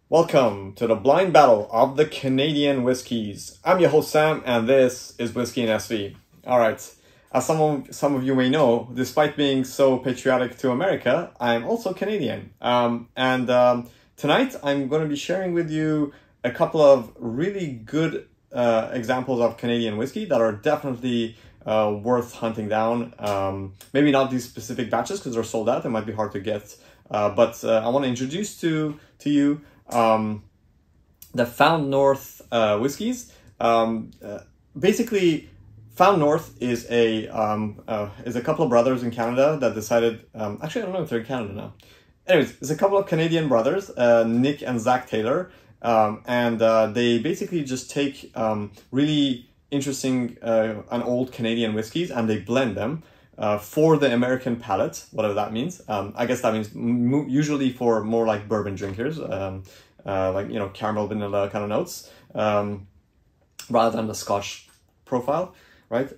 Welcome to the blind battle of the Canadian whiskies. I'm your host Sam, and this is Whiskey and SV. All right, as some of you may know, despite being so patriotic to America, I'm also Canadian. Tonight I'm going to be sharing with you a couple of really good examples of Canadian whiskey that are definitely worth hunting down. Maybe not these specific batches because they're sold out; they might be hard to get. But I want to introduce to you the Found North whiskies. Basically, Found North is a couple of brothers in Canada that decided. Actually, I don't know if they're in Canada now. Anyways, it's a couple of Canadian brothers, Nick and Zach Taylor, and they basically just take really interesting and old Canadian whiskies and they blend them for the American palate, whatever that means. I guess that means usually for more like bourbon drinkers, like, you know, caramel, vanilla kind of notes, rather than the Scotch profile, right? They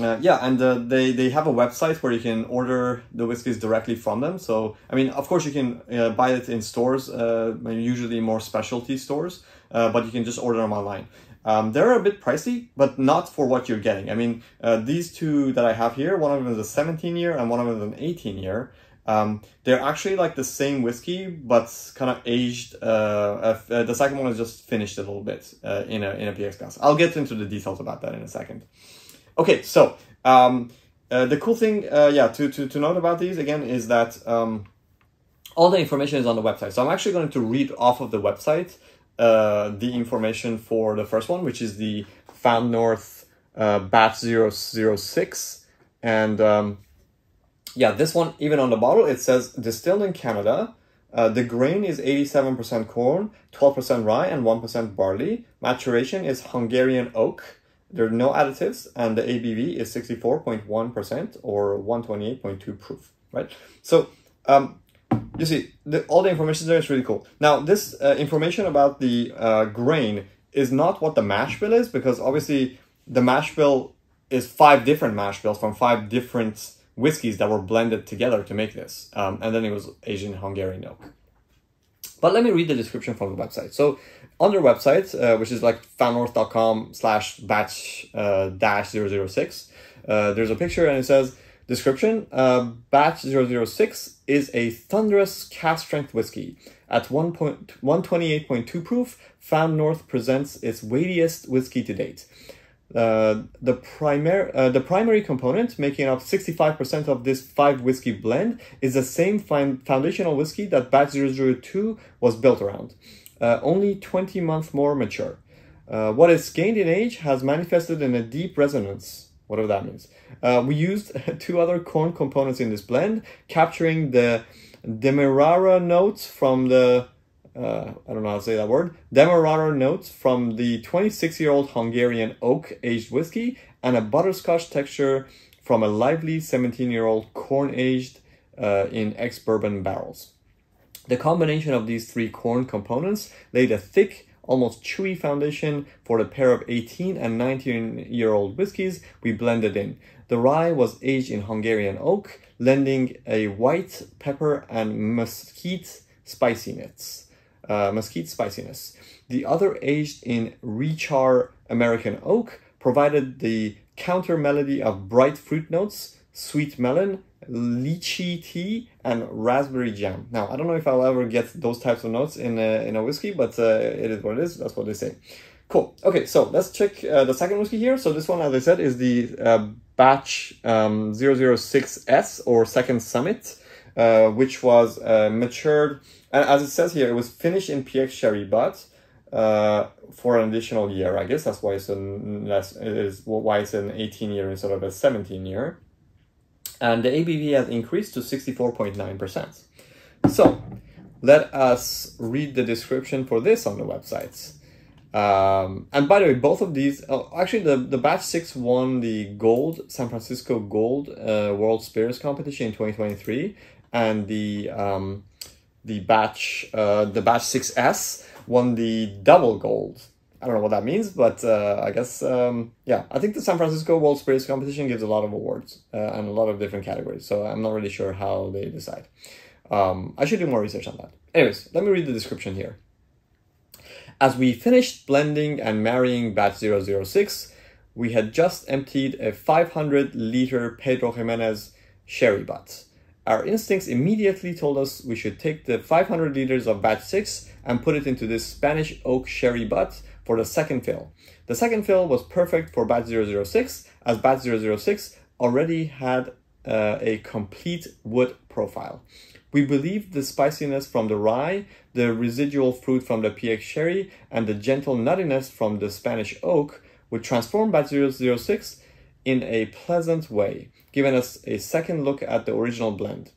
have a website where you can order the whiskeys directly from them. So, I mean, of course you can buy it in stores, usually more specialty stores, but you can just order them online. They're a bit pricey, but not for what you're getting. I mean, these two that I have here, one of them is a 17-year and one of them is an 18-year. They're actually like the same whiskey, but kind of aged. The second one is just finished a little bit in a PX glass. I'll get into the details about that in a second. Okay, so the cool thing, to note about these again is that all the information is on the website. So I'm actually going to read off of the website the information for the first one, which is the Found North batch 006. And this one, even on the bottle, it says distilled in Canada. The grain is 87% corn, 12% rye, and 1% barley. Maturation is Hungarian oak. There are no additives, and the ABV is 64.1% or 128.2 proof, right? So, you see, all the information there is really cool. Now, this information about the grain is not what the mash bill is, because obviously the mash bill is 5 different mash bills from 5 different whiskeys that were blended together to make this. And then it was aged in Hungarian oak. But let me read the description from the website. So on their website, which is like foundnorth.com/batch-006, there's a picture and it says, description, batch 006 is a thunderous cask strength whiskey. At 128.2 proof, Found North presents its weightiest whiskey to date. The primary component, making up 65% of this 5 whiskey blend, is the same foundational whiskey that batch 002 was built around, only 20 months more mature. What is gained in age has manifested in a deep resonance, whatever that means. We used 2 other corn components in this blend, capturing the Demerara notes from the I don't know how to say that word. Demerara notes from the 26-year-old Hungarian oak aged whiskey and a butterscotch texture from a lively 17-year-old corn aged in ex-bourbon barrels. The combination of these 3 corn components laid a thick, almost chewy foundation for the pair of 18 and 19-year-old whiskies we blended in. The rye was aged in Hungarian oak, lending a white pepper and mesquite spiciness. The other aged in rechar American oak provided the counter melody of bright fruit notes, sweet melon, lychee tea, and raspberry jam. Now, I don't know if I'll ever get those types of notes in a whiskey, but it is what it is. That's what they say. Cool. Okay, so let's check the second whiskey here. So this one, as I said, is the batch 006S or Second Summit, which was matured. And as it says here, it was finished in PX sherry butt for an additional year. I guess that's why it's an 18-year instead of a 17-year. And the ABV has increased to 64.9%. So let us read the description for this on the websites. And by the way, both of these, actually the batch 6 won the San Francisco Gold World Spirits Competition in 2023, and the batch 6S won the double gold. I don't know what that means, but I guess, I think the San Francisco World Spirits Competition gives a lot of awards and a lot of different categories, so I'm not really sure how they decide. I should do more research on that. Anyways, let me read the description here. As we finished blending and marrying batch 006, we had just emptied a 500-liter Pedro Jimenez sherry butt. Our instincts immediately told us we should take the 500 liters of batch 6 and put it into this Spanish oak sherry butt for the second fill. The second fill was perfect for batch 006, as batch 006 already had a complete wood profile. We believed the spiciness from the rye, the residual fruit from the PX sherry, and the gentle nuttiness from the Spanish oak would transform batch 006 in a pleasant way, giving us a second look at the original blend.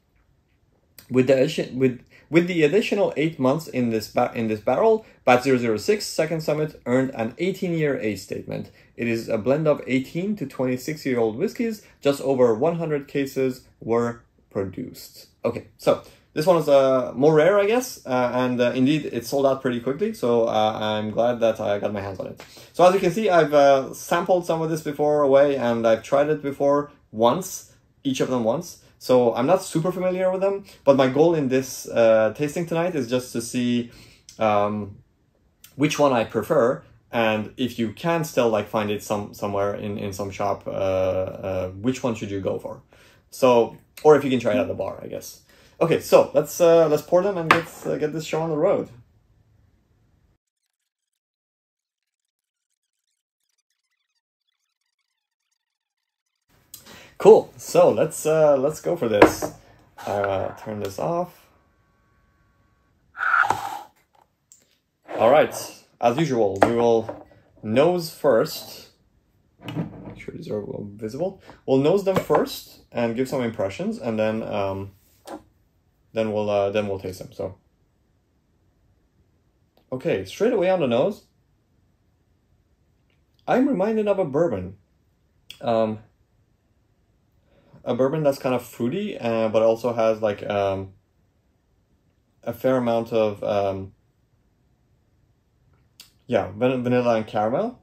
With the additional 8 months in this barrel, batch 006 Second Summit earned an 18-year age statement. It is a blend of 18 to 26-year-old whiskies. Just over 100 cases were produced. Okay, so this one is more rare, I guess, and indeed it sold out pretty quickly, so I'm glad that I got my hands on it. So as you can see, I've sampled some of this before away, and I've tried it before once, each of them once, so I'm not super familiar with them, but my goal in this tasting tonight is just to see which one I prefer, and if you can still like find it somewhere in some shop, which one should you go for? So, or if you can try it at the bar, I guess. Okay, so let's pour them and get this show on the road. Cool. So let's go for this. Turn this off. All right. As usual, we will nose first. Make sure these are visible. We'll nose them first and give some impressions, and then we'll taste them. So, okay, straight away on the nose, I'm reminded of a bourbon. A bourbon that's kind of fruity, but also has like a fair amount of vanilla and caramel.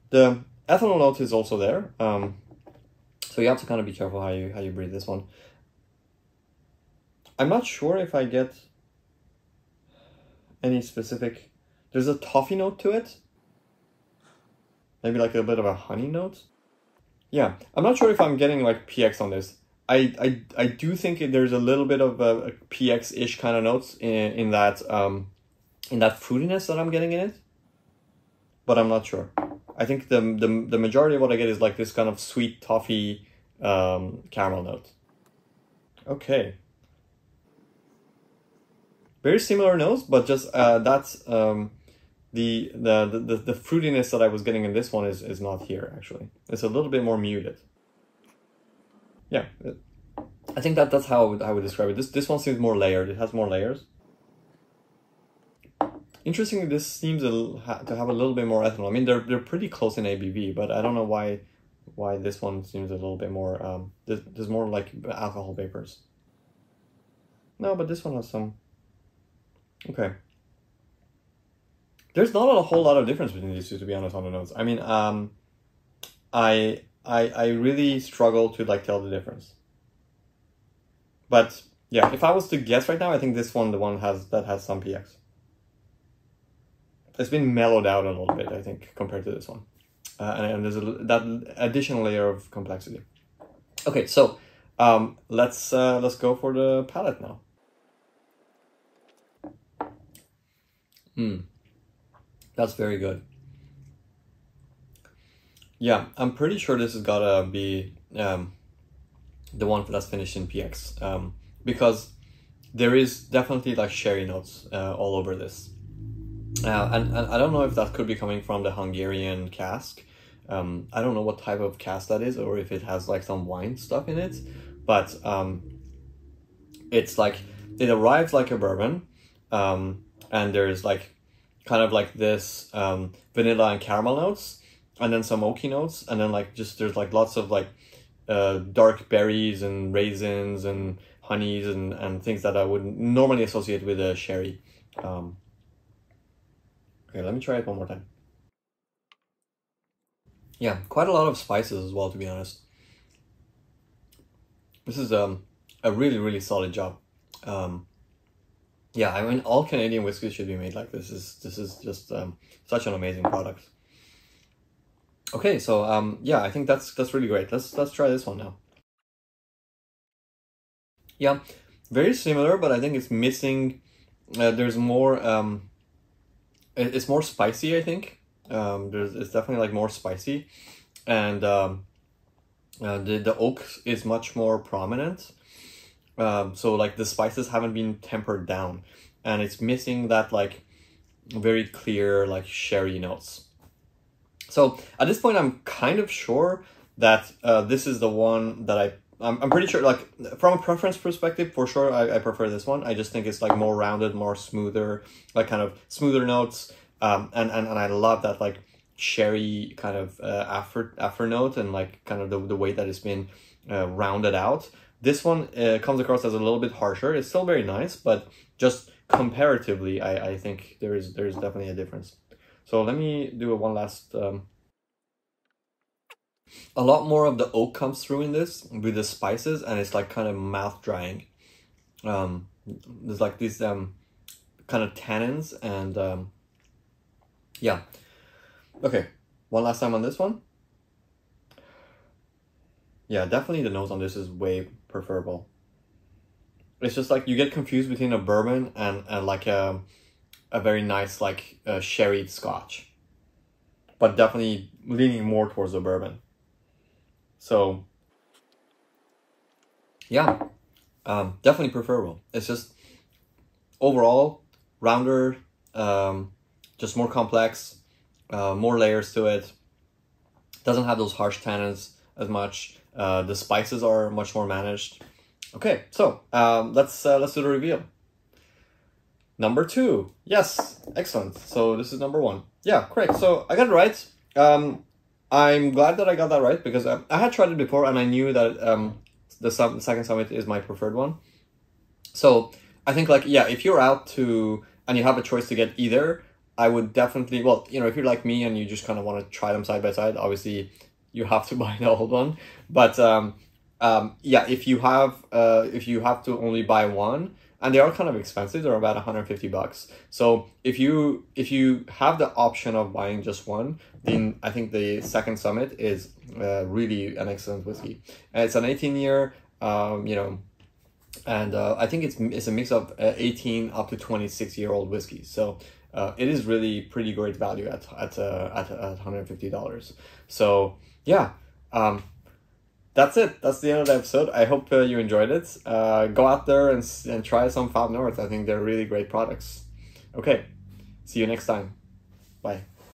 The ethanol note is also there. So you have to kind of be careful how you breathe this one. I'm not sure if I get any specific. There's a toffee note to it. Maybe like a bit of a honey note. Yeah, I'm not sure if I'm getting like PX on this. I do think there's a little bit of a PX-ish kind of notes in that fruitiness that I'm getting in it, but I'm not sure. I think the majority of what I get is like this kind of sweet toffee caramel note. Okay. Very similar nose, but just that's the fruitiness that I was getting in this one is not here actually. It's a little bit more muted. Yeah, I think that's how I would describe it. This one seems more layered. It has more layers. Interestingly, this seems to have a little bit more ethanol. I mean, they're pretty close in ABV, but I don't know why this one seems a little bit more. There's more like alcohol vapors. No, but this one has some. Okay. There's not a whole lot of difference between these two, to be honest, on the notes. I mean, I really struggle to like tell the difference. But yeah, if I was to guess right now, I think this one, the one that has some PX. It's been mellowed out a little bit, I think, compared to this one, and there's that additional layer of complexity. Okay, so let's go for the palate now. That's very good. Yeah, I'm pretty sure this has gotta be the one that's finished in PX, because there is definitely like sherry notes all over this. And I don't know if that could be coming from the Hungarian cask. I don't know what type of cask that is, or if it has like some wine stuff in it, but it's like, it arrives like a bourbon, and there's like kind of like this vanilla and caramel notes, and then some oaky notes, and then like just there's like lots of like dark berries and raisins and honeys and things that I would normally associate with a sherry. Okay, let me try it one more time. Yeah, quite a lot of spices as well, to be honest. This is a really, really solid job. Yeah, I mean, all Canadian whiskeys should be made like this. This is just such an amazing product. Okay, so yeah, I think that's really great. Let's try this one now. Yeah, very similar, but I think it's missing. There's more. It's more spicy, I think. It's definitely like more spicy, and the oak is much more prominent. So like the spices haven't been tempered down, and it's missing that like very clear like sherry notes. So at this point, I'm kind of sure that this is the one that I'm pretty sure, like from a preference perspective, for sure, I prefer this one. I just think it's like more rounded, more smoother, like kind of smoother notes. And I love that like sherry kind of after note, and like kind of the way that it's been rounded out. This one comes across as a little bit harsher. It's still very nice, but just comparatively, I think there's definitely a difference. So let me do one last. A lot more of the oak comes through in this with the spices, and it's like kind of mouth drying. There's like these kind of tannins, and yeah. Okay, one last time on this one. Yeah, definitely the nose on this is way preferable. It's just like you get confused between a bourbon and like a very nice like sherried scotch, but definitely leaning more towards the bourbon. So yeah, definitely preferable. It's just overall rounder, just more complex, more layers to it. Doesn't have those harsh tannins as much. The spices are much more managed. Okay, so let's do the reveal. Number 2, yes, excellent. So this is number 1. Yeah, correct. So I got it right. I'm glad that I got that right, because I had tried it before and I knew that the Second Summit is my preferred one. So I think like, yeah, if you're out to, and you have a choice to get either, I would definitely, well, you know, if you're like me and you just kind of want to try them side by side, obviously you have to buy the old one. But yeah, if you have to only buy one, and they are kind of expensive, they're about $150. So if you have the option of buying just one, then I think the Second Summit is really an excellent whiskey. And it's an 18-year, you know, and I think it's a mix of 18 up to 26-year-old whiskeys. So it is really pretty great value at $150. So yeah. That's it. That's the end of the episode. I hope you enjoyed it. Go out there and try some Five North. I think they're really great products. Okay. See you next time. Bye.